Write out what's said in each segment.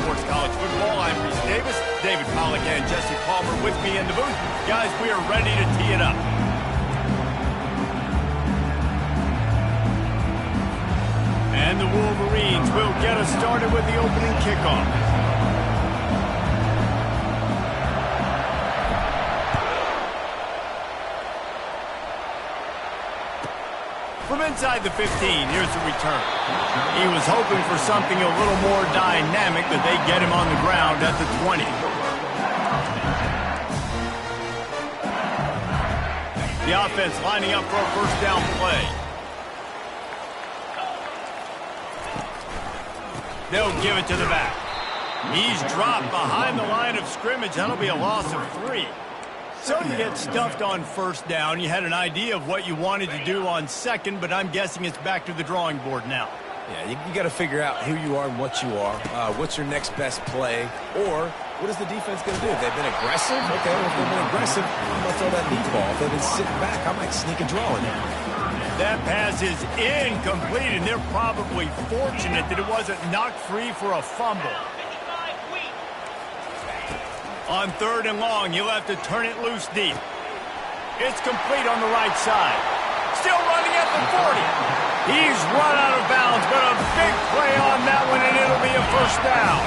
Sports College Football. I'm Reese Davis, David Pollack, and Jesse Palmer with me in the booth. Guys, we are ready to tee it up. And the Wolverines will get us started with the opening kickoff. From inside the 15, here's the return. He was hoping for something a little more dynamic, but they get him on the ground at the 20. The offense lining up for a first down play. They'll give it to the back. He's dropped behind the line of scrimmage. That'll be a loss of 3. So you get stuffed on first down. You had an idea of what you wanted to do on second, but I'm guessing it's back to the drawing board now. Yeah, you got to figure out who you are and what you are. What's your next best play? Or what is the defense going to do? If they've been aggressive, okay, well, if they've been aggressive, I'm going to throw that deep ball. If they've been sitting back, I might sneak a draw in there. That pass is incomplete, and they're probably fortunate that it wasn't knocked free for a fumble. On 3rd and long, you'll have to turn it loose deep. It's complete on the right side. Still running at the 40. He's run out of bounds, but a big play on that one, and it'll be a first down.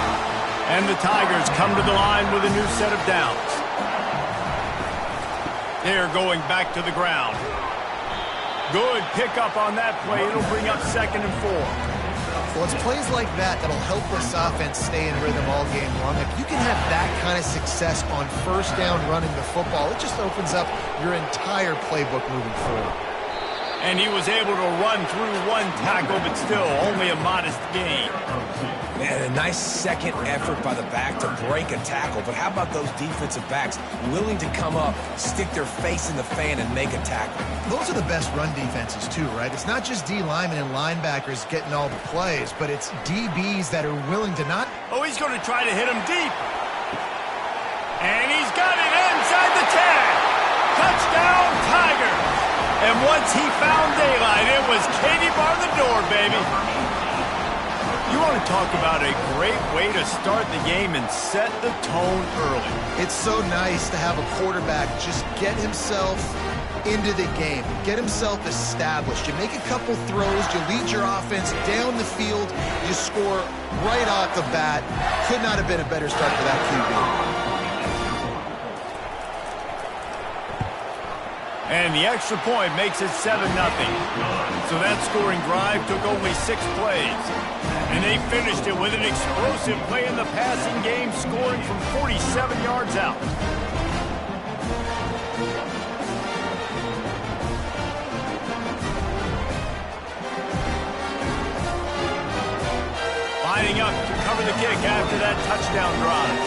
And the Tigers come to the line with a new set of downs. They're going back to the ground. Good pickup on that play. It'll bring up 2nd and 4. Well, it's plays like that that'll help this offense stay in rhythm all game long. If you can have that kind of success on first down running the football, it just opens up your entire playbook moving forward. And he was able to run through one tackle, but still only a modest gain. Man, a nice second effort by the back to break a tackle. But how about those defensive backs willing to come up, stick their face in the fan, and make a tackle? Those are the best run defenses, too, right? It's not just D linemen and linebackers getting all the plays, but it's DBs that are willing to not... Oh, he's going to try to hit him deep. And he's got it inside the 10. Touchdown, Tigers. And once he found daylight, it was Katie bar the door, baby. You want to talk about a great way to start the game and set the tone early. It's so nice to have a quarterback just get himself into the game, get himself established. You make a couple throws, you lead your offense down the field, you score right off the bat. Could not have been a better start for that QB. And the extra point makes it 7-0. So that scoring drive took only 6 plays. And they finished it with an explosive play in the passing game, scoring from 47 yards out. Lining up to cover the kick after that touchdown drive.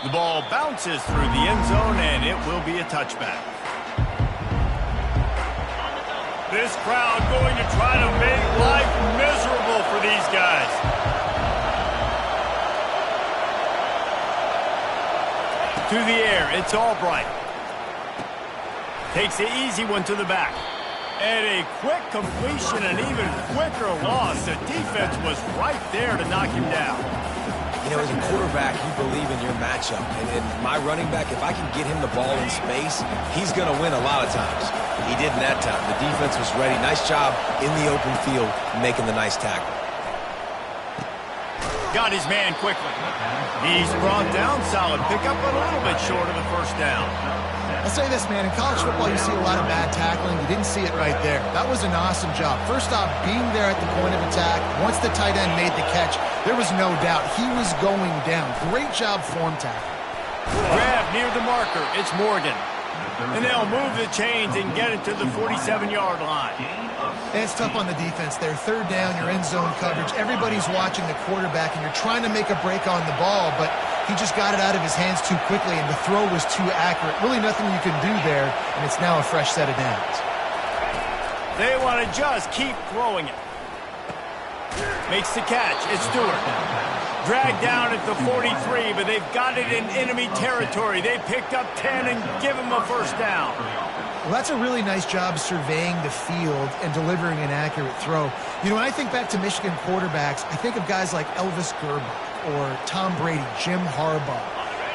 The ball bounces through the end zone, and it will be a touchback. This crowd going to try to make life miserable for these guys. To the air, it's Albright. Takes the easy one to the back. And a quick completion, an even quicker loss. The defense was right there to knock him down. You know, as a quarterback, you believe in your matchup. And my running back, if I can get him the ball in space, he's going to win a lot of times. He did in that time. The defense was ready. Nice job in the open field making the nice tackle. Got his man quickly. He's brought down. Solid pickup, but a little bit short of the first down. I'll say this, man. In college football, you see a lot of bad tackling. You didn't see it right there. That was an awesome job. First off, being there at the point of attack. Once the tight end made the catch, there was no doubt he was going down. Great job form tackle. Grab near the marker. It's Morgan. And they'll move the chains and get it to the 47-yard line. And it's tough on the defense there. 3rd down, your end zone coverage. Everybody's watching the quarterback, and you're trying to make a break on the ball, but he just got it out of his hands too quickly, and the throw was too accurate. Really nothing you can do there, and it's now a fresh set of downs. They want to just keep throwing it. Makes the catch. It's Stewart. Dragged down at the 43, but they've got it in enemy territory. They picked up 10 and give him a first down. Well, that's a really nice job surveying the field and delivering an accurate throw. You know, when I think back to Michigan quarterbacks, I think of guys like Elvis Gerbach or Tom Brady, Jim Harbaugh,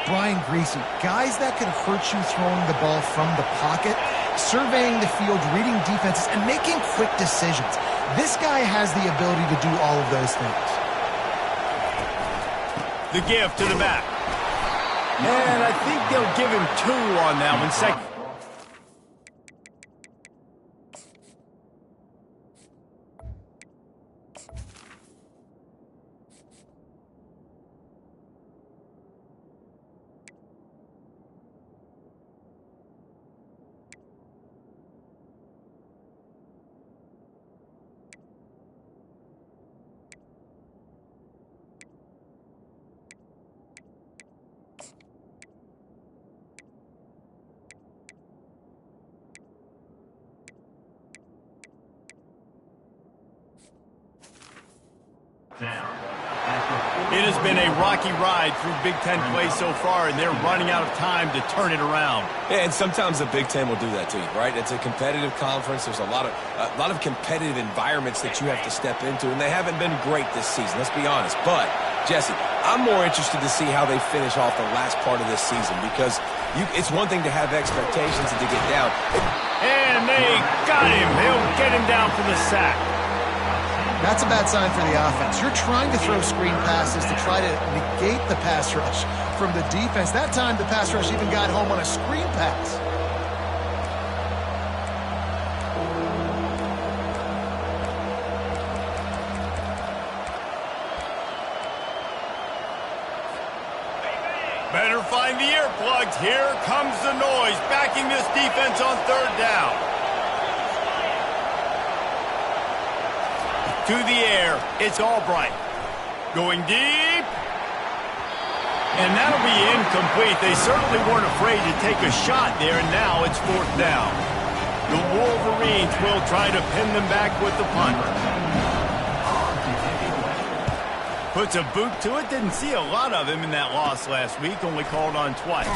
Brian Griese, guys that could hurt you throwing the ball from the pocket, surveying the field, reading defenses, and making quick decisions. This guy has the ability to do all of those things. The give to the back. And I think they'll give him 2 on that one. Second. It has been a rocky ride through Big Ten play so far, and they're running out of time to turn it around. Yeah, and sometimes the Big Ten will do that to you, right? It's a competitive conference. There's a lot of competitive environments that you have to step into, and they haven't been great this season, let's be honest. But, Jesse, I'm more interested to see how they finish off the last part of this season, because it's one thing to have expectations and to get down. And they got him. They'll get him down for the sack. That's a bad sign for the offense. You're trying to throw screen passes to try to negate the pass rush from the defense. That time, the pass rush even got home on a screen pass. Better find the earplugs. Here comes the noise, backing this defense on 3rd down. To the air, it's Albright. Going deep. And that'll be incomplete. They certainly weren't afraid to take a shot there, and now it's 4th down. The Wolverines will try to pin them back with the punt. Puts a boot to it. Didn't see a lot of him in that loss last week. Only called on twice.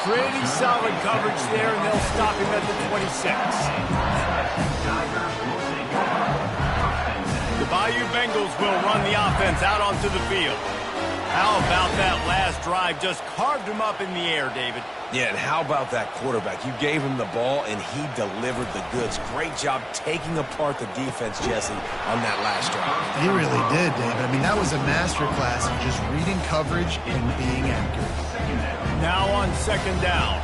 Pretty solid coverage there, and they'll stop him at the 26. The Bayou Bengals will run the offense out onto the field. How about that last drive? Just carved him up in the air, David. Yeah, and how about that quarterback? You gave him the ball, and he delivered the goods. Great job taking apart the defense, Jesse, on that last drive. He really did, David. I mean, that was a masterclass in just reading coverage and being accurate. Now on 2nd down.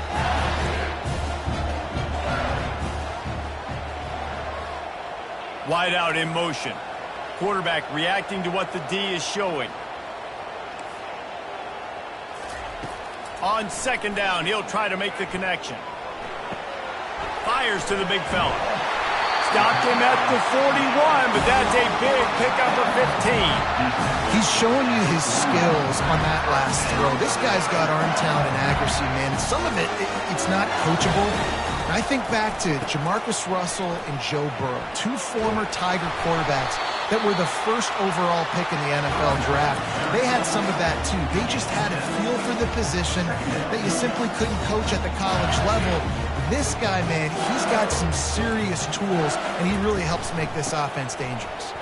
Wide out in motion. Quarterback reacting to what the D is showing. On 2nd down, he'll try to make the connection. Fires to the big fella. Stopped him at the 41, but that's a big pickup of 15. He's showing you his skills on that last throw. This guy's got arm talent and accuracy, man. And some of it's not coachable. And I think back to Jamarcus Russell and Joe Burrow, 2 former Tiger quarterbacks that were the first overall pick in the NFL draft. They had some of that too. They just had a feel for the position that you simply couldn't coach at the college level. This guy, man, he's got some serious tools, and he really helps make this offense dangerous.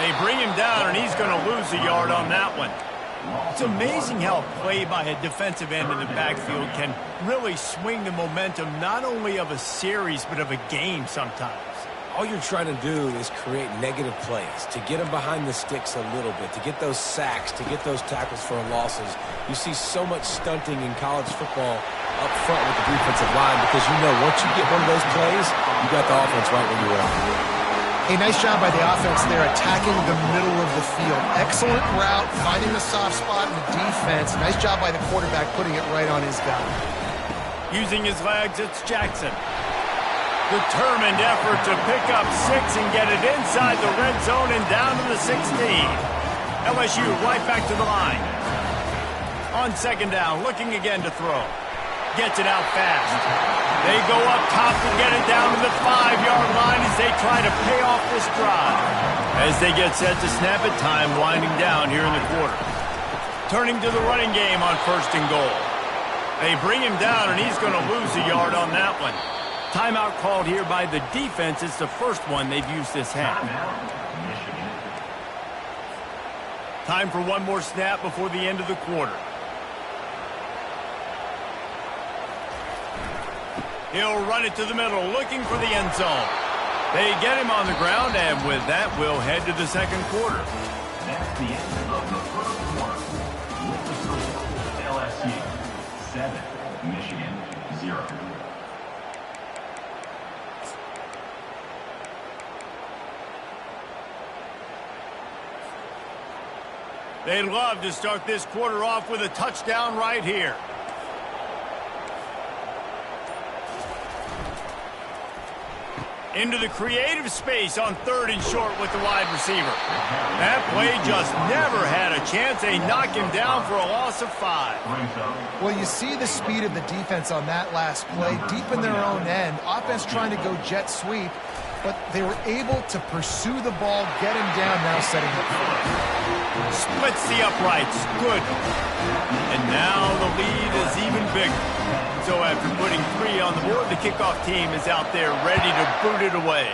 They bring him down, and he's going to lose a yard on that one. It's amazing how a play by a defensive end in the backfield can really swing the momentum not only of a series, but of a game sometimes. All you're trying to do is create negative plays, to get them behind the sticks a little bit, to get those sacks, to get those tackles for losses. You see so much stunting in college football up front with the defensive line because you know once you get one of those plays, you got the offense right where you want. Hey, nice job by the offense there, attacking the middle of the field. Excellent route, finding the soft spot in the defense. Nice job by the quarterback putting it right on his guy. Using his legs, it's Jackson. Determined effort to pick up 6 and get it inside the red zone and down to the 16. LSU right back to the line. On 2nd down, looking again to throw. Gets it out fast. They go up top to get it down to the 5-yard line as they try to pay off this drive. As they get set to snap it, time winding down here in the quarter. Turning to the running game on 1st and goal. They bring him down, and he's going to lose a yard on that one. Timeout called here by the defense. It's the first one they've used this half. Time for one more snap before the end of the quarter. He'll run it to the middle, looking for the end zone. They get him on the ground, and with that, we'll head to the second quarter. That's the end of the first quarter. With the score, LSU 7, Michigan 0. They'd love to start this quarter off with a touchdown right here. Into the creative space on 3rd and short with the wide receiver. That play just never had a chance. They knock him down for a loss of 5. Well, you see the speed of the defense on that last play, deep in their own end. Offense trying to go jet sweep, but they were able to pursue the ball, get him down, now setting up. Splits the uprights. Good. And now the lead is even bigger. So after putting 3 on the board, the kickoff team is out there ready to boot it away.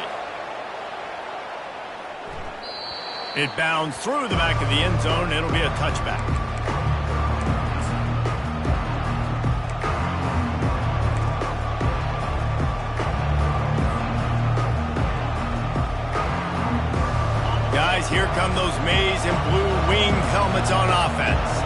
It bounds through the back of the end zone. It'll be a touchback. Guys, here come those maize and blue winged helmets on offense.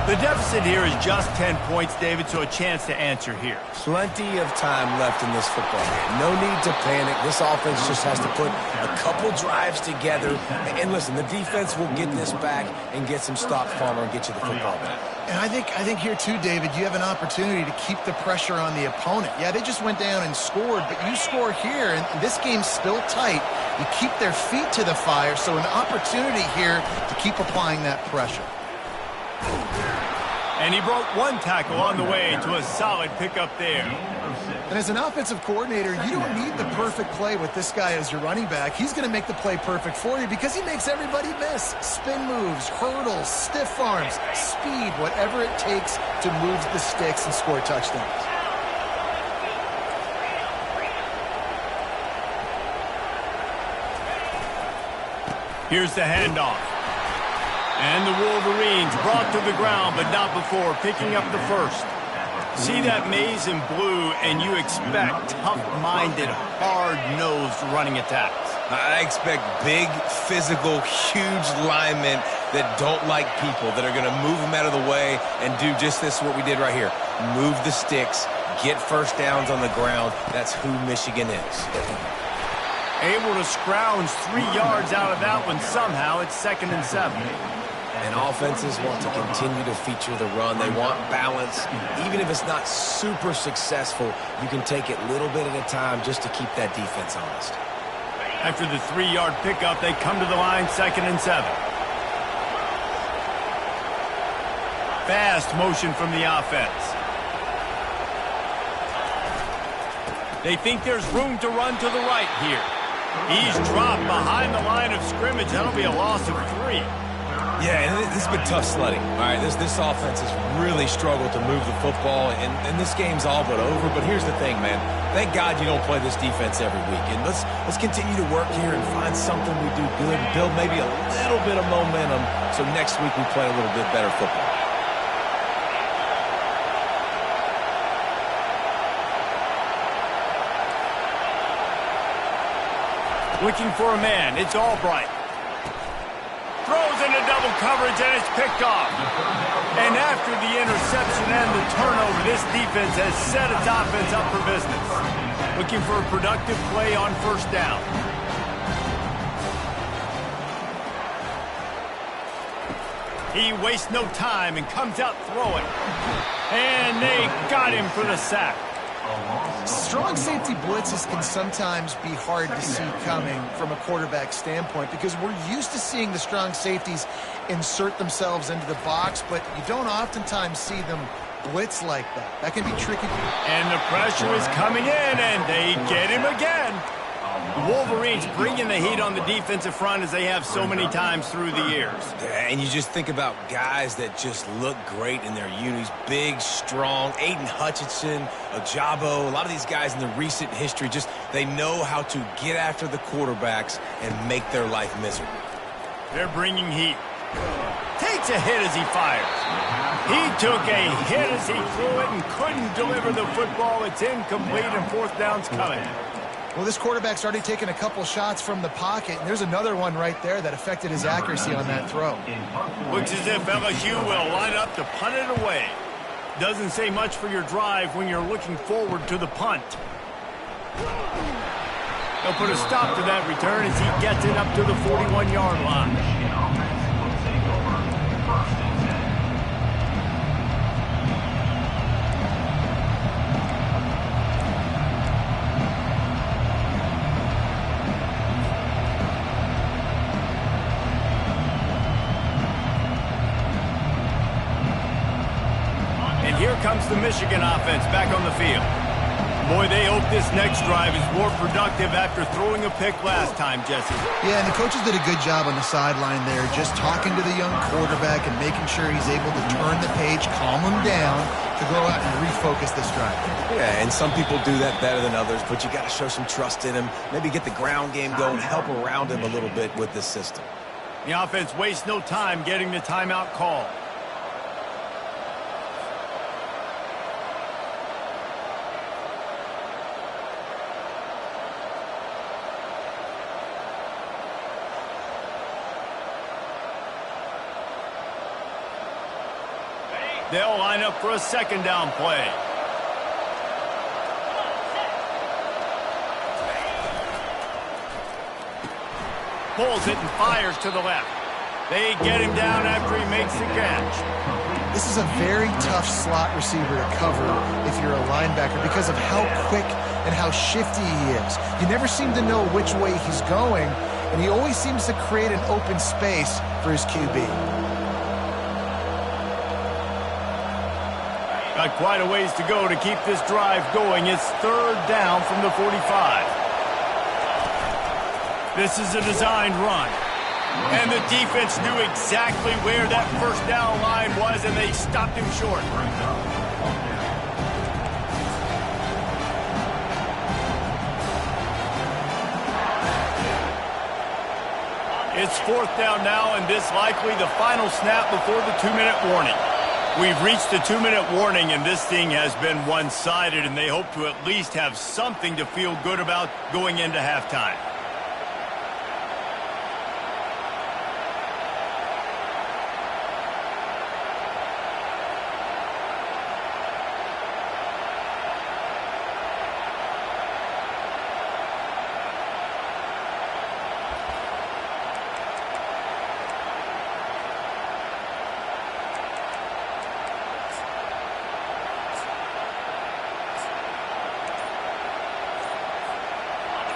The deficit here is just 10 points, David, so a chance to answer here. Plenty of time left in this football game. No need to panic. This offense just has to put a couple drives together. And listen, the defense will get this back and get some stops, Farmer, and get you the football back. And I think here too, David, you have an opportunity to keep the pressure on the opponent. Yeah, they just went down and scored, but you score here, and this game's still tight. You keep their feet to the fire, so an opportunity here to keep applying that pressure. And he broke one tackle on the way to a solid pickup there. And as an offensive coordinator, you don't need the perfect play with this guy as your running back. He's going to make the play perfect for you because he makes everybody miss. Spin moves, hurdles, stiff arms, speed, whatever it takes to move the sticks and score touchdowns. Here's the handoff. And the Wolverines brought to the ground, but not before picking up the first. See that maize and blue, and you expect tough-minded, hard-nosed running attacks. I expect big, physical, huge linemen that don't like people, that are going to move them out of the way and do just this, what we did right here. Move the sticks, get first downs on the ground. That's who Michigan is. Able to scrounge 3 yards out of that one somehow. It's 2nd and 7. And offenses want to continue to feature the run. They want balance. Even if it's not super successful, you can take it little bit at a time just to keep that defense honest. After the 3-yard pickup, they come to the line, 2nd and 7. Fast motion from the offense. They think there's room to run to the right here. He's dropped behind the line of scrimmage. That'll be a loss of 3. Yeah, and this has been tough sledding. All right, this offense has really struggled to move the football, and this game's all but over. But here's the thing, man. Thank God you don't play this defense every week. And let's continue to work here and find something we do good and build maybe a little bit of momentum so next week we play a little bit better football. Looking for a man. It's Albright. Throws into double coverage, and it's picked off. And after the interception and the turnover, this defense has set its offense up for business. Looking for a productive play on first down. He wastes no time and comes out throwing. And they got him for the sack. Strong safety blitzes can sometimes be hard to see coming from a quarterback standpoint because we're used to seeing the strong safeties insert themselves into the box, but you don't oftentimes see them blitz like that. That can be tricky. And the pressure is coming in, and they get him again. The Wolverines bringing the heat on the defensive front as they have so many times through the years. Yeah, and you just think about guys that just look great in their unis. Big, strong, Aiden Hutchinson, Ajabo, a lot of these guys in the recent history, just they know how to get after the quarterbacks and make their life miserable. They're bringing heat. Takes a hit as he fires. He took a hit as he threw it and couldn't deliver the football. It's incomplete and fourth down's coming. Well, this quarterback's already taken a couple shots from the pocket, and there's another one right there that affected his accuracy on that throw. Looks as if LSU will line up to punt it away. Doesn't say much for your drive when you're looking forward to the punt. They'll put a stop to that return as he gets it up to the 41-yard line. Here comes the Michigan offense back on the field. Boy, they hope this next drive is more productive after throwing a pick last time, Jesse. Yeah, and the coaches did a good job on the sideline there, just talking to the young quarterback and making sure he's able to turn the page, calm him down, to go out and refocus this drive. Yeah, and some people do that better than others, but you got to show some trust in him, maybe get the ground game going, help around him a little bit with this system. The offense wastes no time getting the timeout call. They'll line up for a second down play. Pulls it and fires to the left. They get him down after he makes the catch. This is a very tough slot receiver to cover if you're a linebacker because of how quick and how shifty he is. You never seem to know which way he's going, and he always seems to create an open space for his QB. Got quite a ways to go to keep this drive going. It's third down from the 45. This is a designed run. And the defense knew exactly where that first down line was, and they stopped him short. It's fourth down now, and this likely the final snap before the 2-minute warning. We've reached the 2-minute warning, and this thing has been one-sided, and they hope to at least have something to feel good about going into halftime.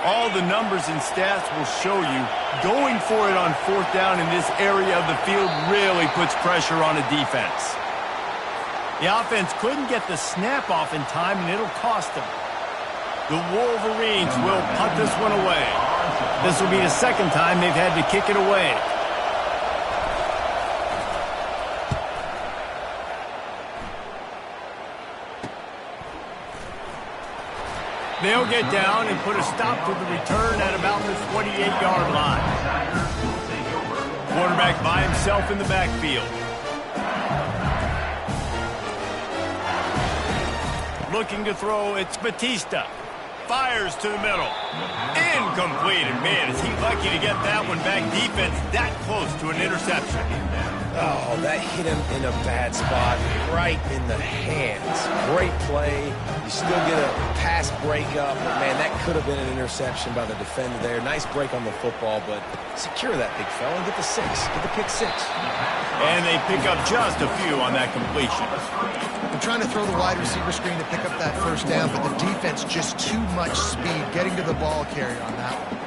All the numbers and stats will show you going for it on fourth down in this area of the field really puts pressure on a defense. The offense couldn't get the snap off in time, and it'll cost them. The Wolverines will punt this one away. This will be the second time they've had to kick it away. They'll get down and put a stop to the return at about the 28-yard line. Quarterback by himself in the backfield. Looking to throw, it's Batista. Fires to the middle. Incomplete, and man, is he lucky to get that one back. Defense that close to an interception. Oh, that hit him in a bad spot, right in the hands. Great play. You still get a pass breakup, but man, that could have been an interception by the defender there. Nice break on the football, but secure that big fella and get the six. Get the pick six. And they pick up just a few on that completion. They're trying to throw the wide receiver screen to pick up that first down, but the defense just too much speed getting to the ball carrier on that one.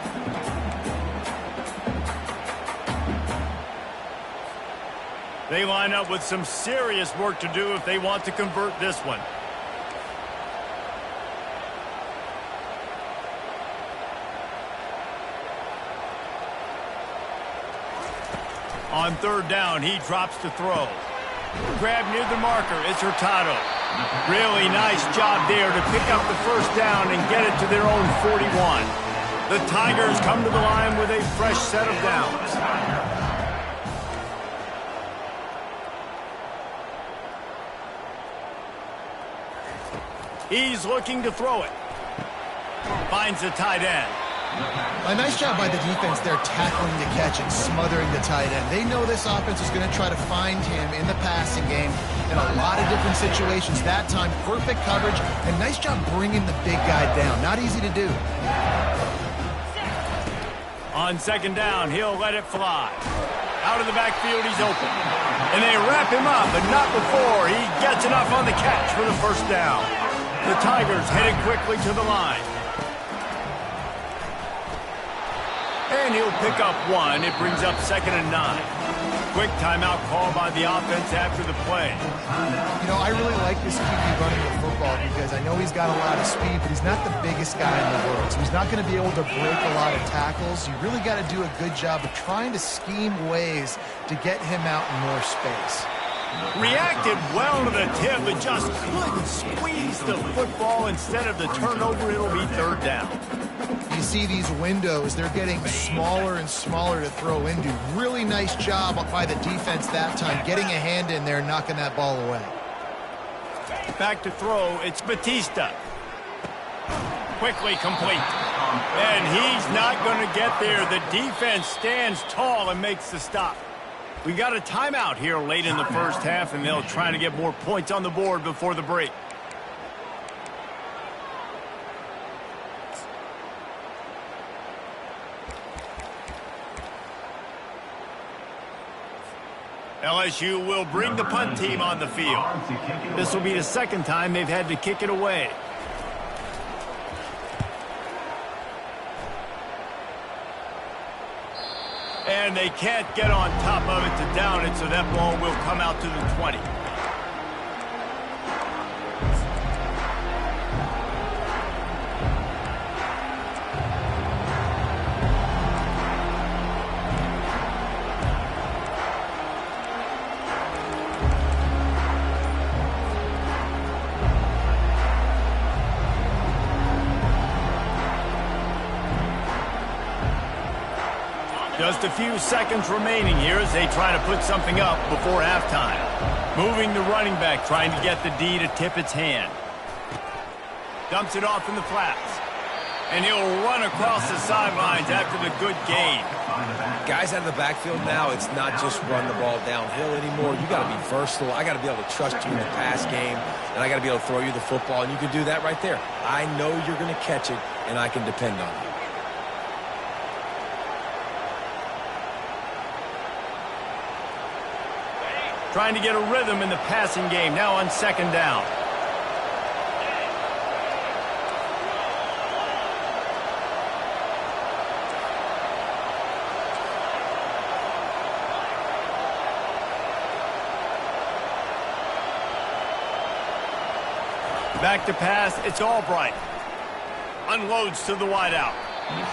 They line up with some serious work to do if they want to convert this one. On third down, he drops to throw. Grab near the marker. It's Hurtado. Really nice job there to pick up the first down and get it to their own 41. The Tigers come to the line with a fresh set of downs. He's looking to throw it. Finds the tight end. A nice job by the defense there tackling the catch and smothering the tight end. They know this offense is going to try to find him in the passing game in a lot of different situations. That time, perfect coverage, and nice job bringing the big guy down. Not easy to do. On second down, he'll let it fly. Out of the backfield, he's open. And they wrap him up, but not before he gets enough on the catch for the first down. The Tigers headed quickly to the line. And he'll pick up one. It brings up 2nd and 9. Quick timeout call by the offense after the play. You know, I really like this QB running the football because I know he's got a lot of speed, but he's not the biggest guy in the world. So he's not going to be able to break a lot of tackles. You really got to do a good job of trying to scheme ways to get him out in more space. Reacted well to the tip, but just couldn't squeeze the football. Instead of the turnover, it'll be third down. You see these windows, they're getting smaller and smaller to throw into. Really nice job by the defense that time, getting a hand in there and knocking that ball away. Back to throw, it's Batista. Quickly complete. And he's not going to get there. The defense stands tall and makes the stop. We got a timeout here late in the first half, and they'll try to get more points on the board before the break. LSU will bring the punt team on the field. This will be the second time they've had to kick it away. And they can't get on top of it to down it, so that ball will come out to the 20. Just a few seconds remaining here as they try to put something up before halftime. Moving the running back, trying to get the D to tip its hand. Dumps it off in the flats. And he'll run across the sidelines after the good gain. Guys out of the backfield now, it's not just run the ball downhill anymore. You got to be versatile. I got to be able to trust you in the pass game, and I got to be able to throw you the football, and you can do that right there. I know you're going to catch it, and I can depend on you. Trying to get a rhythm in the passing game, now on second down. Back to pass, it's Albright. Unloads to the wideout.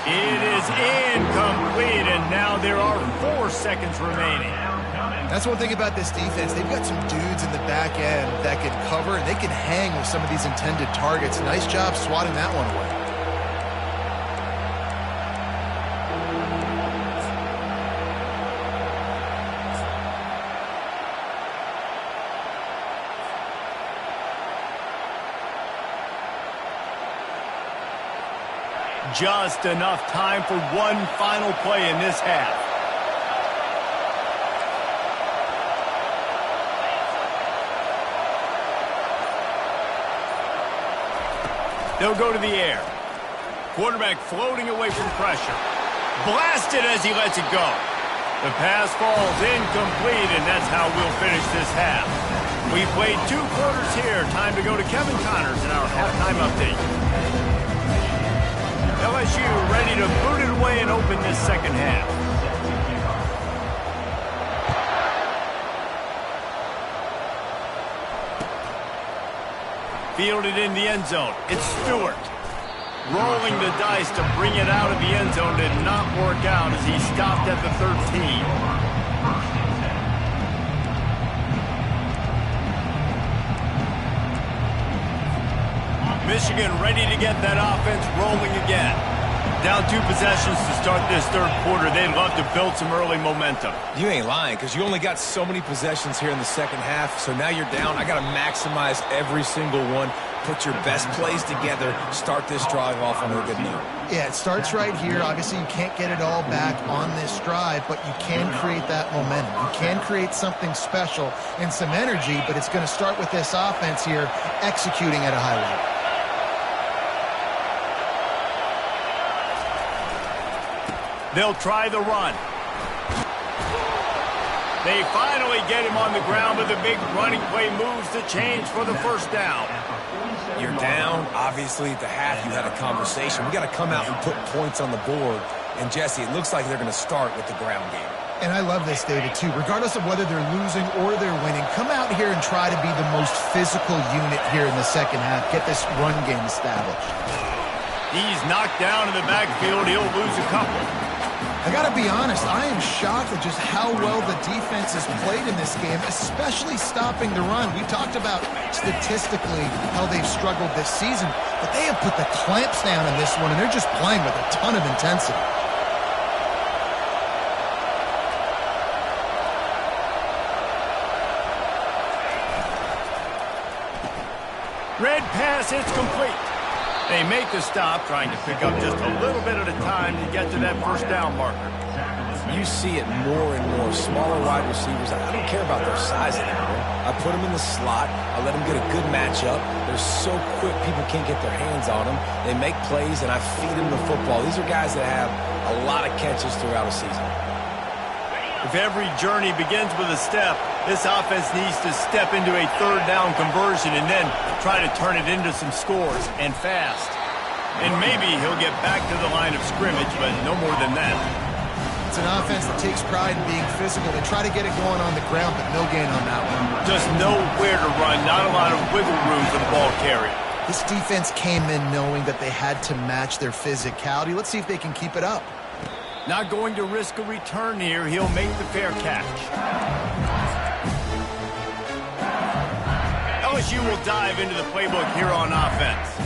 It is incomplete, and now there are 4 seconds remaining. That's one thing about this defense. They've got some dudes in the back end that can cover, and they can hang with some of these intended targets. Nice job swatting that one away. Just enough time for one final play in this half. They'll go to the air. Quarterback floating away from pressure. Blasted as he lets it go. The pass falls incomplete, and that's how we'll finish this half. We played 2 quarters here. Time to go to Kevin Connors in our halftime update. LSU ready to boot it away and open this second half. Fielded in the end zone. It's Stewart. Rolling the dice to bring it out of the end zone did not work out as he stopped at the 13. First and 10. Michigan ready to get that offense rolling again. Down 2 possessions to start this third quarter. They'd love to build some early momentum. You ain't lying, because you only got so many possessions here in the second half, so now you're down. I got to maximize every single one, put your best plays together, start this drive off on a good note. Yeah, it starts right here. Obviously, you can't get it all back on this drive, but you can create that momentum. You can create something special and some energy, but it's going to start with this offense here executing at a high level. They'll try the run. They finally get him on the ground, but the big running play moves the change for the first down. You're down. Obviously, at the half, you had a conversation. We got to come out and put points on the board. And, Jesse, it looks like they're going to start with the ground game. And I love this, David, too. Regardless of whether they're losing or they're winning, come out here and try to be the most physical unit here in the second half. Get this run game established. He's knocked down in the backfield. He'll lose a couple. I got to be honest, I am shocked at just how well the defense has played in this game, especially stopping the run. We talked about statistically how they've struggled this season, but they have put the clamps down in this one, and they're just playing with a ton of intensity. Red pass, it's complete. They make the stop, trying to pick up just a little bit at a time to get to that first down marker. You see it more and more. Smaller wide receivers, I don't care about their size anymore. I put them in the slot. I let them get a good matchup. They're so quick, people can't get their hands on them. They make plays, and I feed them the football. These are guys that have a lot of catches throughout a season. If every journey begins with a step, this offense needs to step into a third down conversion and then try to turn it into some scores, and fast. And maybe he'll get back to the line of scrimmage, but no more than that. It's an offense that takes pride in being physical. They try to get it going on the ground, but no gain on that one. Just know where to run, not a lot of wiggle room for the ball carrier. This defense came in knowing that they had to match their physicality. Let's see if they can keep it up. Not going to risk a return here. He'll make the fair catch. LSU will dive into the playbook here on offense.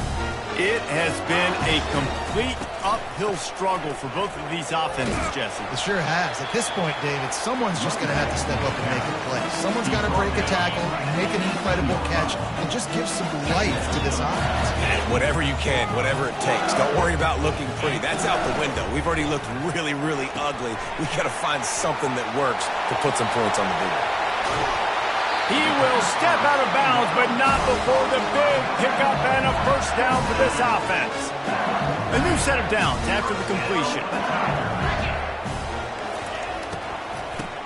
It has been a complete uphill struggle for both of these offenses, Jesse. It sure has. At this point, David, someone's just going to have to step up and make a play. Someone's got to break a tackle, make an incredible catch, and just give some life to this offense. And whatever you can, whatever it takes. Don't worry about looking pretty. That's out the window. We've already looked really, really ugly. We got to find something that works to put some points on the board. He will step out of bounds, but not before the big pickup and a first down for this offense. A new set of downs after the completion.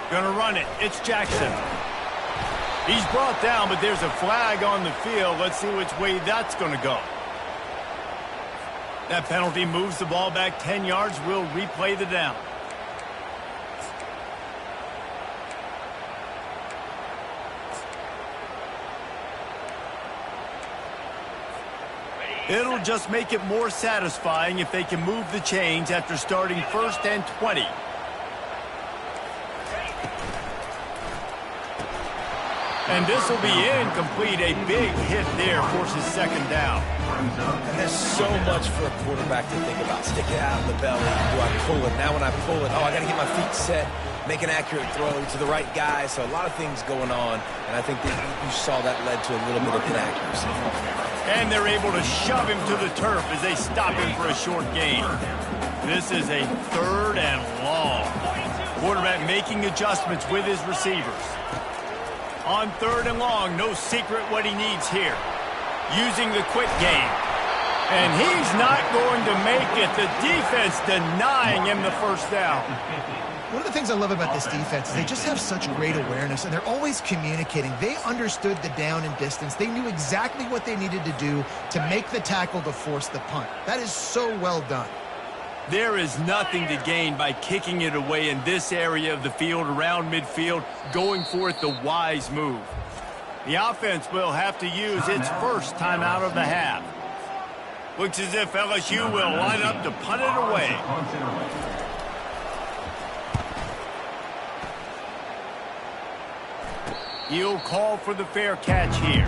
Gonna run it. It's Jackson. He's brought down, but there's a flag on the field. Let's see which way that's gonna go. That penalty moves the ball back 10 yards. We'll replay the down. It'll just make it more satisfying if they can move the chains after starting 1st and 20. And this will be incomplete. A big hit there forces second down. And there's so much for a quarterback to think about. Stick it out in the belly. Do I pull it? Now when I pull it, I got to get my feet set, make an accurate throw to the right guy. So a lot of things going on, and I think that you saw that led to a little bit of inaccuracy. And they're able to shove him to the turf as they stop him for a short gain. This is a 3rd and long. Quarterback making adjustments with his receivers. On 3rd and long, no secret what he needs here. Using the quick game. And he's not going to make it. The defense denying him the first down. One of the things I love about this defense is they just have such great awareness, and they're always communicating. They understood the down and distance. They knew exactly what they needed to do to make the tackle to force the punt. That is so well done. There is nothing to gain by kicking it away in this area of the field, around midfield, going for it the wise move. The offense will have to use its first time out of the half. Looks as if LSU will line up to punt it away. He'll call for the fair catch here.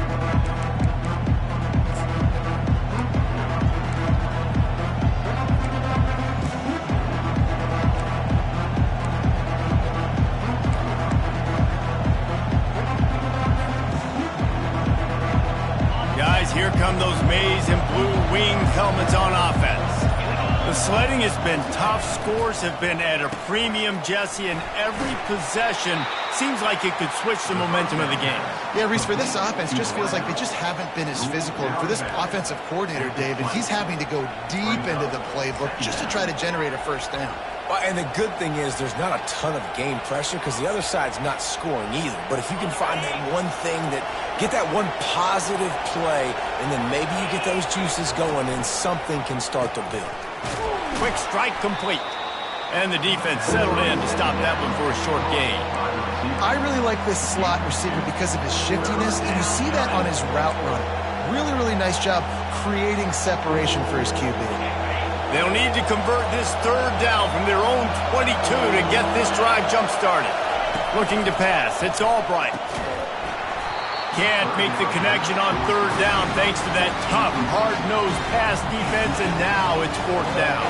Guys, here come those maize and blue wing helmets on offense. The sledding has been tough. Scores have been at a premium, Jesse, and every possession seems like it could switch the momentum of the game. Yeah, Reese, for this offense, just feels like they just haven't been as physical. And for this offensive coordinator, David, he's having to go deep into the playbook just to try to generate a first down. Well, and the good thing is there's not a ton of game pressure because the other side's not scoring either. But if you can find that one thing get that one positive play, and then maybe you get those juices going and something can start to build. Quick strike complete. And the defense settled in to stop that one for a short gain. I really like this slot receiver because of his shiftiness, and you see that on his route run. Really, really nice job creating separation for his QB. They'll need to convert this third down from their own 22 to get this drive jump-started. Looking to pass. It's Albright. Can't make the connection on third down thanks to that tough, hard-nosed pass defense, and now it's fourth down.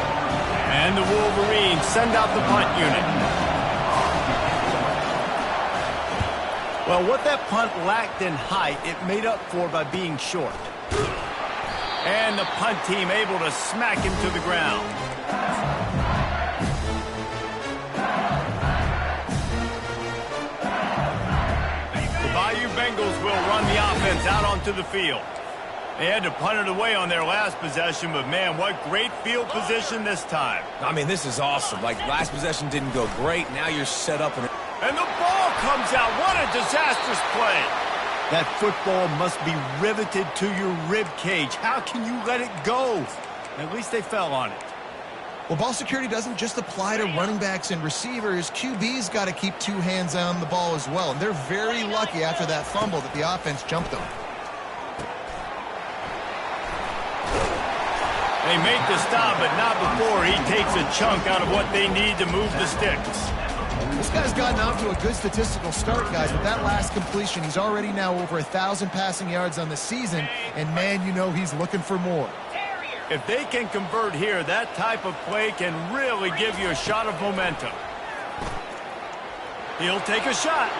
And the Wolverines send out the punt unit. Well, what that punt lacked in height, it made up for by being short. And the punt team able to smack him to the ground. The Bayou Bengals will run the offense out onto the field. They had to punt it away on their last possession, but man, what great field position this time. I mean, this is awesome. Like, last possession didn't go great. Now you're set up. And the ball comes out. What a disastrous play. That football must be riveted to your rib cage. How can you let it go? At least they fell on it. Well, ball security doesn't just apply to running backs and receivers. QB's got to keep two hands on the ball as well. And they're very lucky after that fumble that the offense jumped them. They make the stop, but not before he takes a chunk out of what they need to move the sticks. This guy's gotten off to a good statistical start, guys. With that last completion, he's already now over 1,000 passing yards on the season. And, man, you know he's looking for more. If they can convert here, that type of play can really give you a shot of momentum. He'll take a shot.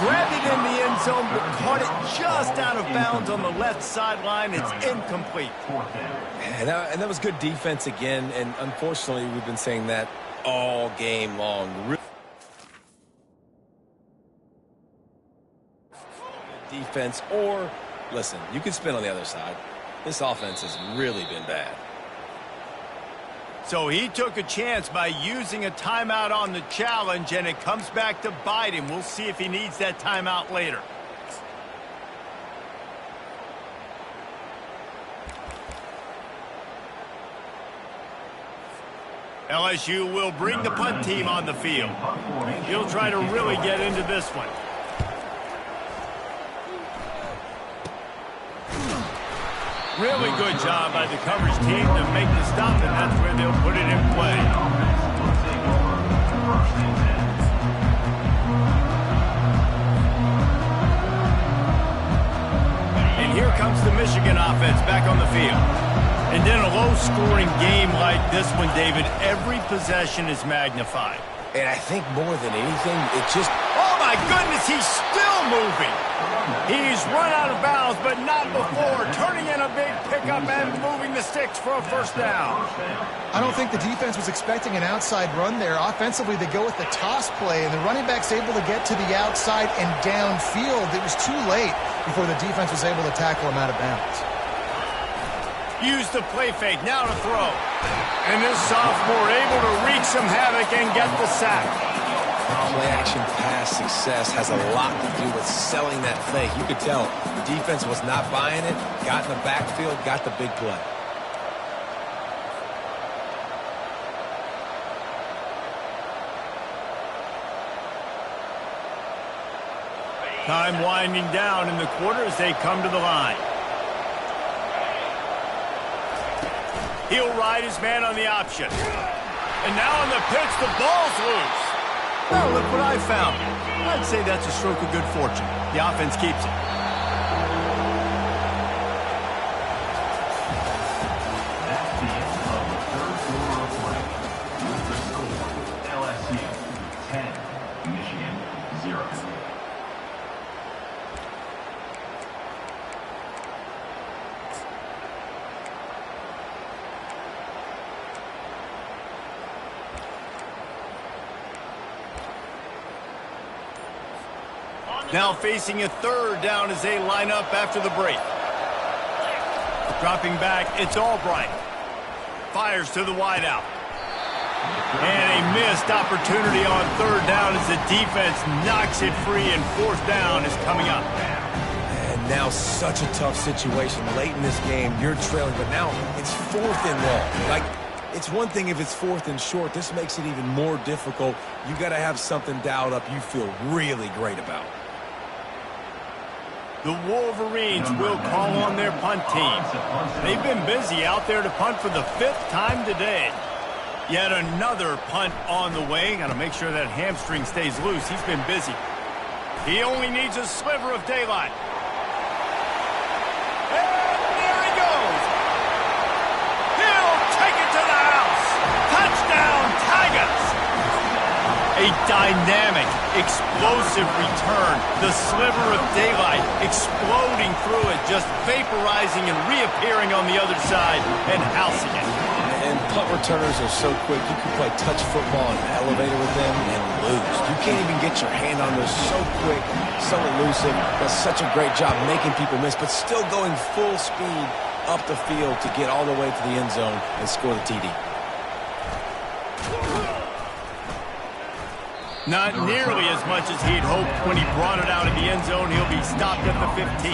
Grabbed it in the end zone, but caught it just out of bounds on the left sideline. It's incomplete. And that was good defense again, and unfortunately, we've been saying that all game long. Defense, or, listen, you can spin on the other side. This offense has really been bad. So he took a chance by using a timeout on the challenge, and it comes back to bite him. We'll see if he needs that timeout later. LSU will bring the punt team on the field. He'll try to really get into this one. Really good job by the coverage team to make the stop, and that's where they'll put it in play. And here comes the Michigan offense back on the field. And in a low-scoring game like this one, David, every possession is magnified. And I think more than anything, it just... Oh, my goodness, he's still moving. He's run out of bounds, but not before. Turning in a big pickup and moving the sticks for a first down. I don't think the defense was expecting an outside run there. Offensively, they go with the toss play, and the running back's able to get to the outside and downfield. It was too late before the defense was able to tackle him out of bounds. Use the play fake, now to throw. And this sophomore able to wreak some havoc and get the sack. Play-action pass success has a lot to do with selling that fake. You could tell the defense was not buying it, got in the backfield, got the big play. Time winding down in the quarter as they come to the line. He'll ride his man on the option. And now on the pitch, the ball's loose. Oh, look what I found. I'd say that's a stroke of good fortune. The offense keeps it. That's the end of the third quarter of play. With the score, LSU 10, Michigan 0. Now facing a third down as they line up after the break. Dropping back, it's Albright. Fires to the wideout. And a missed opportunity on third down as the defense knocks it free, and fourth down is coming up. And now such a tough situation. Late in this game, you're trailing, but now it's fourth and long. Like, it's one thing if it's fourth and short. This makes it even more difficult. You got to have something dialed up you feel really great about. The Wolverines will call on their punt team. They've been busy out there to punt for the 5th time today. Yet another punt on the way. Got to make sure that hamstring stays loose. He's been busy. He only needs a sliver of daylight. And there he goes. He'll take it to the house. Touchdown, Tigers. A dynamic, explosive return. The sliver of daylight exploding through it, just vaporizing and reappearing on the other side and housing it. And punt returners are so quick. You can play touch football in an elevator with them and lose. You can't even get your hand on those. So quick, so elusive. Does such a great job making people miss, but still going full speed up the field to get all the way to the end zone and score the TD. Not nearly as much as he'd hoped when he brought it out of the end zone. He'll be stopped at the 15.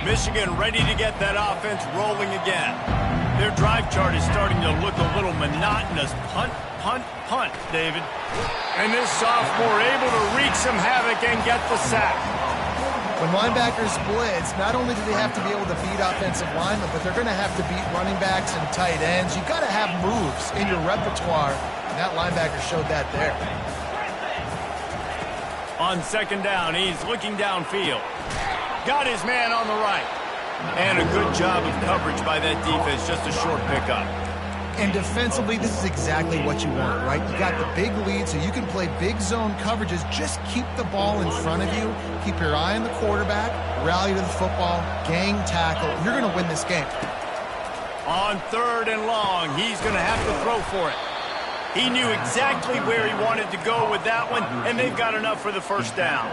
Michigan ready to get that offense rolling again. Their drive chart is starting to look a little monotonous. Punt, punt, punt, David. And this sophomore able to wreak some havoc and get the sack. When linebackers blitz, not only do they have to be able to beat offensive linemen, but they're going to have to beat running backs and tight ends. You've got to have moves in your repertoire, and that linebacker showed that there. On second down, he's looking downfield. Got his man on the right. And a good job of coverage by that defense, just a short pickup. And defensively, this is exactly what you want, right? You got the big lead, so you can play big zone coverages. Just keep the ball in front of you. Keep your eye on the quarterback. Rally to the football. Gang tackle. You're going to win this game. On third and long, he's going to have to throw for it. He knew exactly where he wanted to go with that one, and they've got enough for the first down.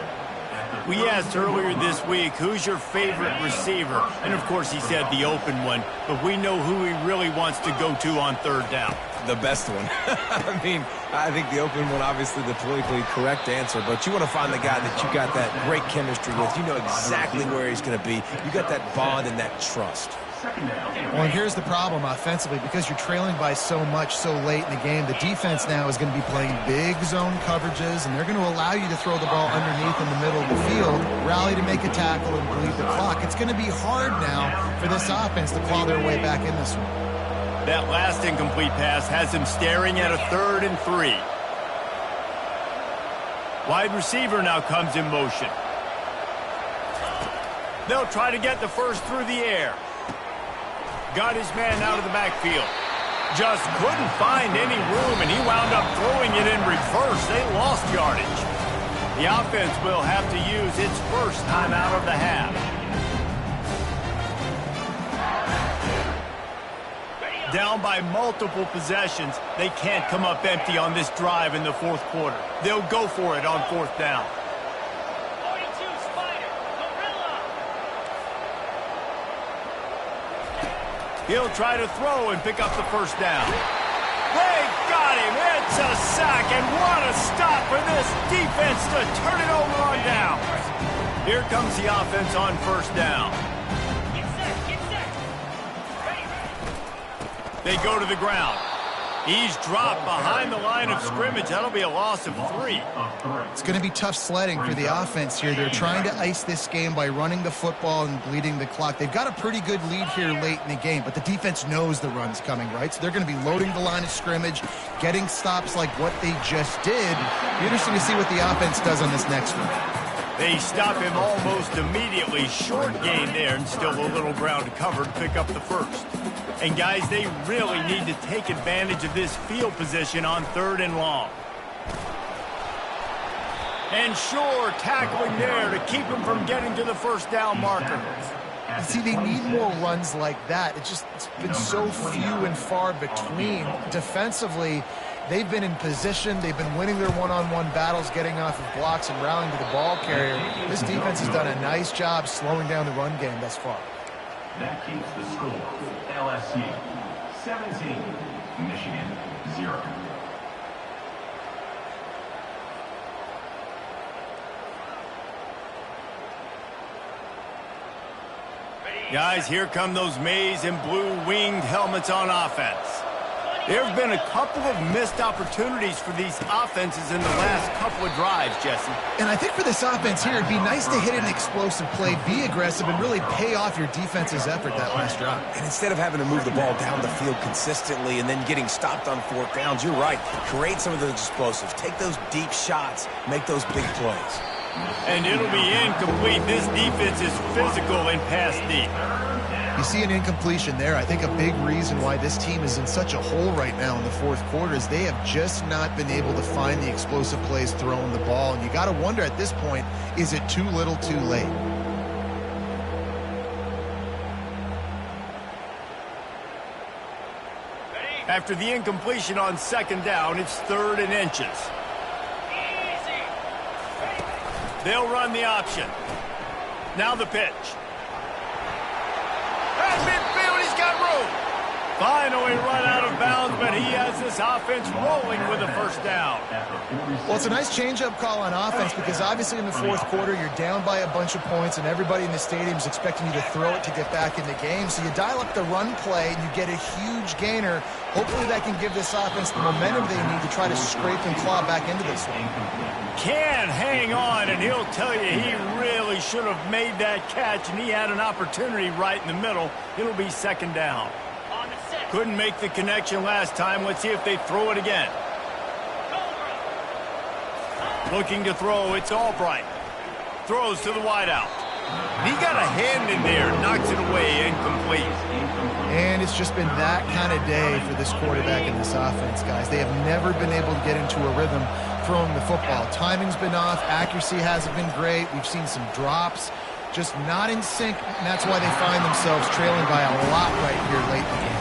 We asked earlier this week, who's your favorite receiver? And, of course, he said the open one, but we know who he really wants to go to on third down. The best one. I mean, I think the open one, obviously the politically correct answer, but you want to find the guy that you got that great chemistry with. You know exactly where he's going to be. You got that bond and that trust. Well, here's the problem offensively. Because you're trailing by so much so late in the game, the defense now is going to be playing big zone coverages, and they're going to allow you to throw the ball underneath in the middle of the field, rally to make a tackle, and bleed the clock. It's going to be hard now for this offense to claw their way back in this one. That last incomplete pass has him staring at a 3rd and 3. Wide receiver now comes in motion. They'll try to get the first through the air. Got his man out of the backfield. Just couldn't find any room, and he wound up throwing it in reverse. They lost yardage. The offense will have to use its first time out of the half. Down by multiple possessions, they can't come up empty on this drive in the fourth quarter. They'll go for it on fourth down. He'll try to throw and pick up the first down. They got him. It's a sack, and what a stop for this defense to turn it over on down. Here comes the offense on first down. They go to the ground. He's dropped behind the line of scrimmage. That'll be a loss of 3. It's going to be tough sledding for the offense here. They're trying to ice this game by running the football and bleeding the clock. They've got a pretty good lead here late in the game, but the defense knows the run's coming, right? So they're going to be loading the line of scrimmage, getting stops like what they just did. Be interesting to see what the offense does on this next one. They stop him almost immediately. Short gain there, and still a little ground to cover to pick up the first. And, guys, they really need to take advantage of this field position on 3rd and long. And sure, tackling there to keep him from getting to the first down marker. See, they need more runs like that. It's been so few and far between. Defensively, they've been in position. They've been winning their one-on-one battles, getting off of blocks and rallying to the ball carrier. This defense has done a nice job slowing down the run game thus far. That keeps the score. LSU 17, Michigan 0. Guys, here come those maize and blue winged helmets on offense. There have been a couple of missed opportunities for these offenses in the last couple of drives, Jesse. And I think for this offense here, it'd be nice to hit an explosive play, be aggressive, and really pay off your defense's effort that last drive. And instead of having to move the ball down the field consistently and then getting stopped on 4th downs, you're right. Create some of those explosives. Take those deep shots. Make those big plays. And it'll be incomplete. This defense is physical and pass deep. You see an incompletion there. I think a big reason why this team is in such a hole right now in the 4th quarter is they have just not been able to find the explosive plays throwing the ball. And you got to wonder at this point, is it too little too late? After the incompletion on 2nd down, it's 3rd and inches. They'll run the option. Now the pitch. At midfield, he's got room. Finally run out of bounds, but he has this offense rolling with a first down. Well, it's a nice change-up call on offense because obviously in the 4th quarter, you're down by a bunch of points and everybody in the stadium is expecting you to throw it to get back in the game. So you dial up the run play and you get a huge gainer. Hopefully that can give this offense the momentum they need to try to scrape and claw back into this one. Can hang on, and he'll tell you he really should have made that catch, and he had an opportunity right in the middle. It'll be 2nd down. Couldn't make the connection last time. Let's see if they throw it again. Looking to throw, it's Albright. Throws to the wideout. He got a hand in there, knocks it away, incomplete. And it's just been that kind of day for this quarterback and this offense, guys. They have never been able to get into a rhythm throwing the football. Timing's been off. Accuracy hasn't been great. We've seen some drops. Just not in sync, and that's why they find themselves trailing by a lot right here late in the game.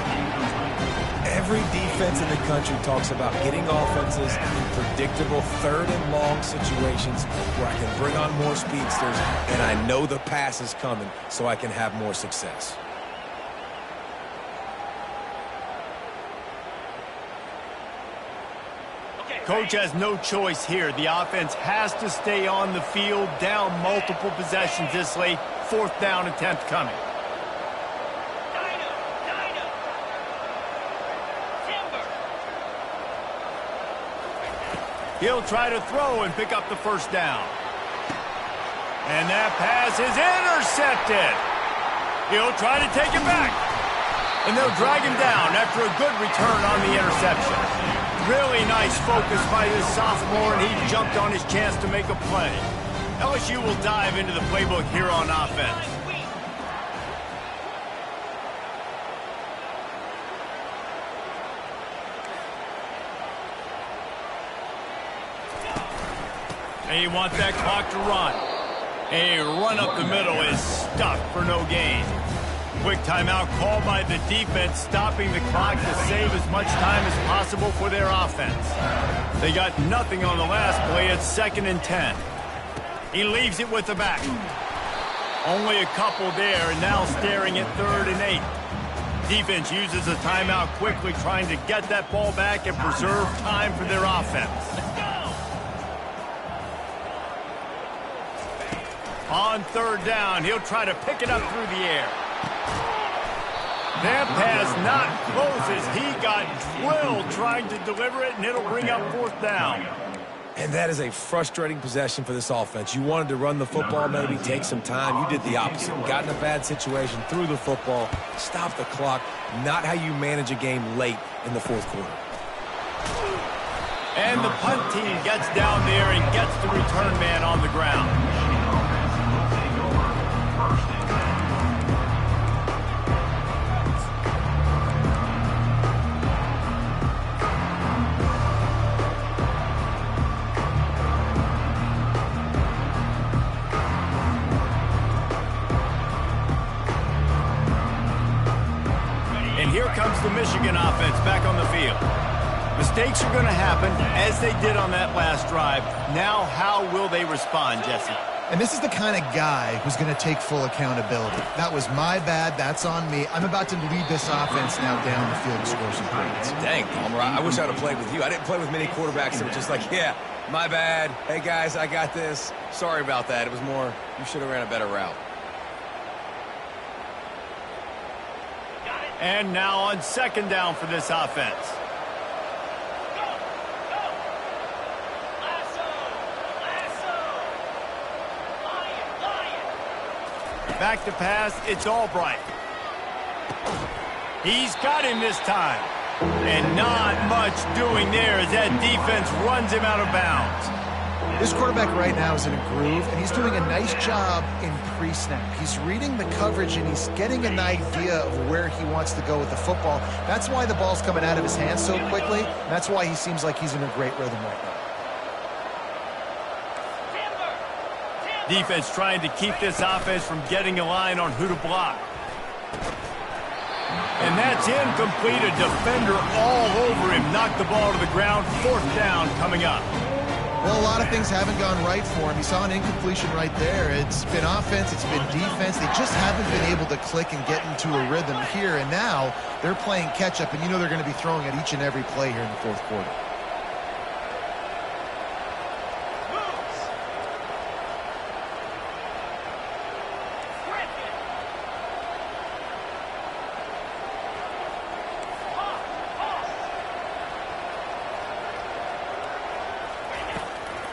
Every defense in the country talks about getting offenses in predictable 3rd and long situations where I can bring on more speedsters, and I know the pass is coming so I can have more success. Coach has no choice here. The offense has to stay on the field, down multiple possessions this late. 4th down attempt coming. He'll try to throw and pick up the first down. And that pass is intercepted. He'll try to take it back. And they'll drag him down after a good return on the interception. Really nice focus by this sophomore, and he jumped on his chance to make a play. LSU will dive into the playbook here on offense. They want that clock to run. A run up the middle is stuck for no gain. Quick timeout called by the defense, stopping the clock to save as much time as possible for their offense. They got nothing on the last play. It's 2nd and 10. He leaves it with the back. Only a couple there, and now staring at 3rd and 8. Defense uses a timeout quickly, trying to get that ball back and preserve time for their offense. On 3rd down, he'll try to pick it up through the air. That pass not close as he got drilled trying to deliver it, and it'll bring up 4th down. And that is a frustrating possession for this offense. You wanted to run the football, maybe take some time. You did the opposite. Got in a bad situation, threw the football, stopped the clock. Not how you manage a game late in the 4th quarter. And the punt team gets down there and gets the return man on the ground. And here comes the Michigan offense back on the field. Mistakes are going to happen, as they did on that last drive. Now, how will they respond, Jesse? And this is the kind of guy who's going to take full accountability. That was my bad. That's on me. I'm about to lead this offense now down the field and score some points. Dang, Palmer, I wish I'd have played with you. I didn't play with many quarterbacks that were just like, yeah, my bad. Hey, guys, I got this. Sorry about that. It was more, you should have ran a better route. And now on 2nd down for this offense. Back to pass, it's Albright. He's got him this time. And not much doing there as that defense runs him out of bounds. This quarterback right now is in a groove, and he's doing a nice job in pre-snap. He's reading the coverage, and he's getting an idea of where he wants to go with the football. That's why the ball's coming out of his hands so quickly. And that's why he seems like he's in a great rhythm right now. Defense trying to keep this offense from getting a line on who to block. And that's incomplete. A defender all over him. Knocked the ball to the ground. 4th down coming up. Well, a lot of things haven't gone right for him. He saw an incompletion right there. It's been offense. It's been defense. They just haven't been able to click and get into a rhythm here. And now they're playing catch-up, and you know they're going to be throwing at each and every play here in the 4th quarter.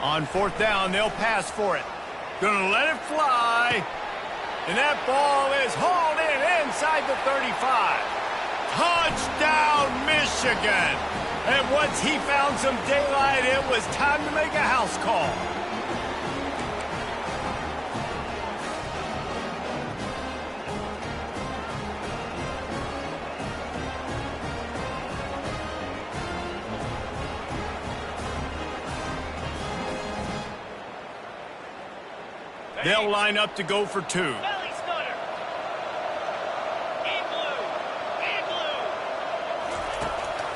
On 4th down, they'll pass for it. Gonna let it fly. And that ball is hauled in inside the 35. Touchdown, Michigan. And once he found some daylight, it was time to make a house call. They'll line up to go for 2.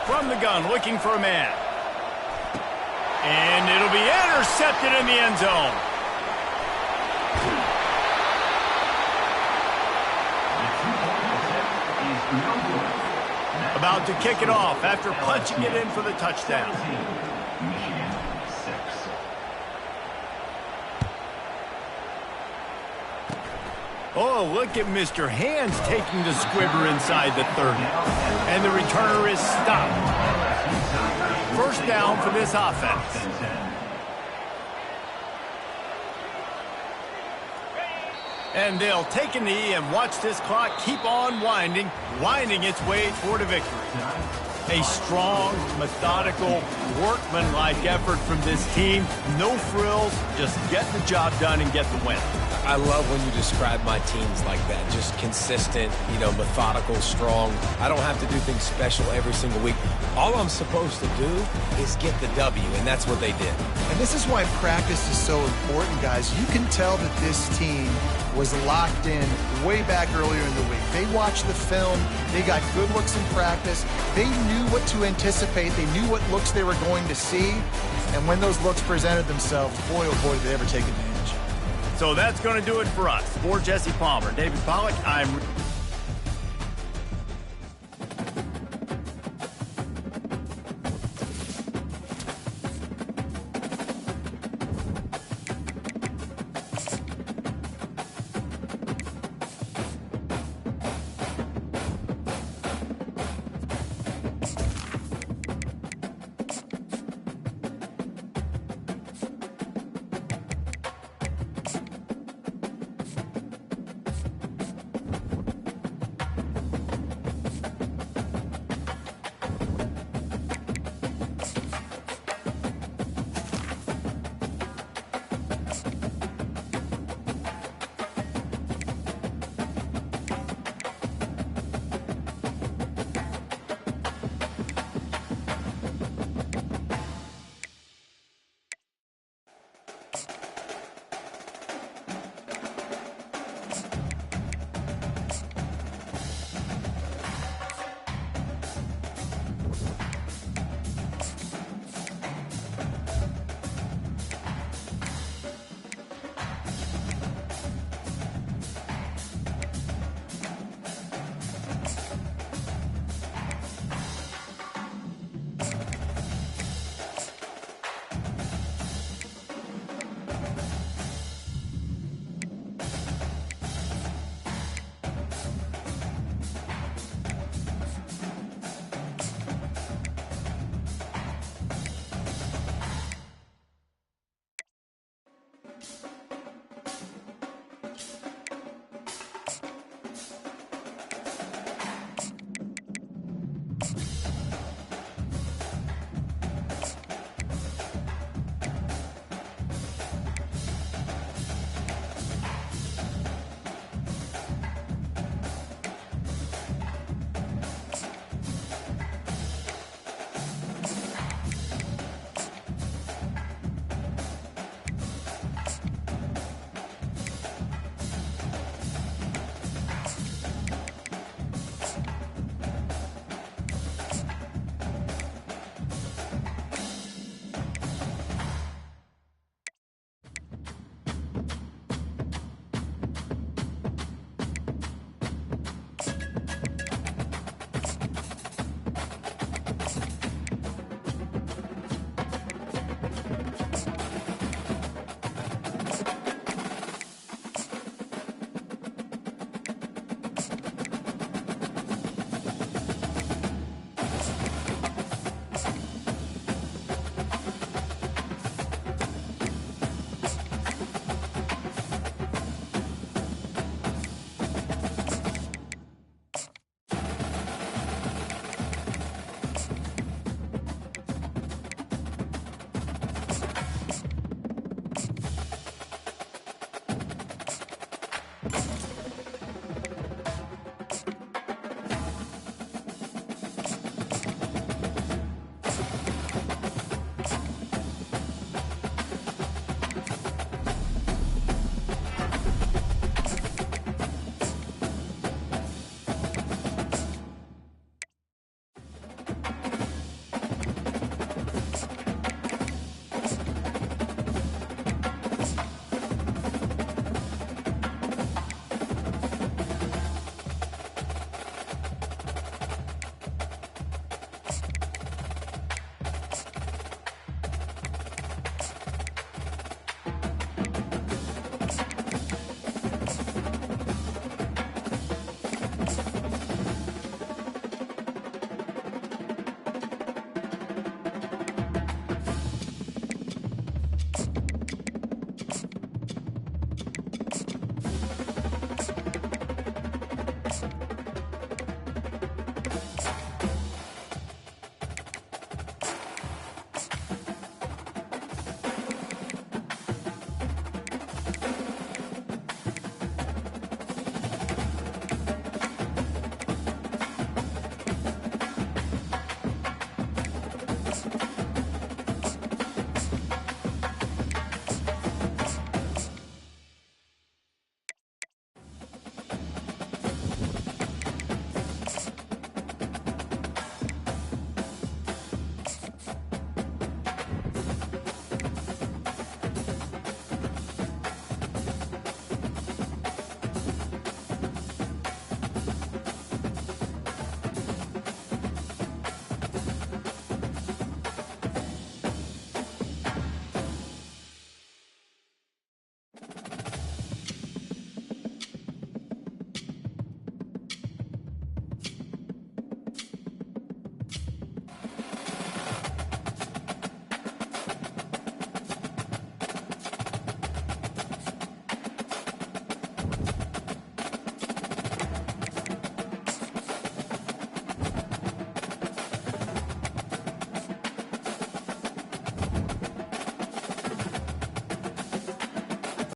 From the gun, looking for a man. And it'll be intercepted in the end zone. About to kick it off after punching it in for the touchdown. Oh, look at Mr. Hands taking the squibber inside the 30. And the returner is stopped. 1st down for this offense. And they'll take a knee and watch this clock keep on winding its way toward a victory. A strong, methodical, workmanlike effort from this team. No frills, just get the job done and get the win. I love when you describe my teams like that. Just consistent, methodical, strong. I don't have to do things special every single week. All I'm supposed to do is get the W, and that's what they did. And this is why practice is so important, guys. You can tell that this team was locked in way back earlier in the week. They watched the film. They got good looks in practice. They knew what to anticipate. They knew what looks they were going to see. And when those looks presented themselves, boy, oh boy, did they ever take advantage. So that's going to do it for us. For Jesse Palmer, David Pollack, I'm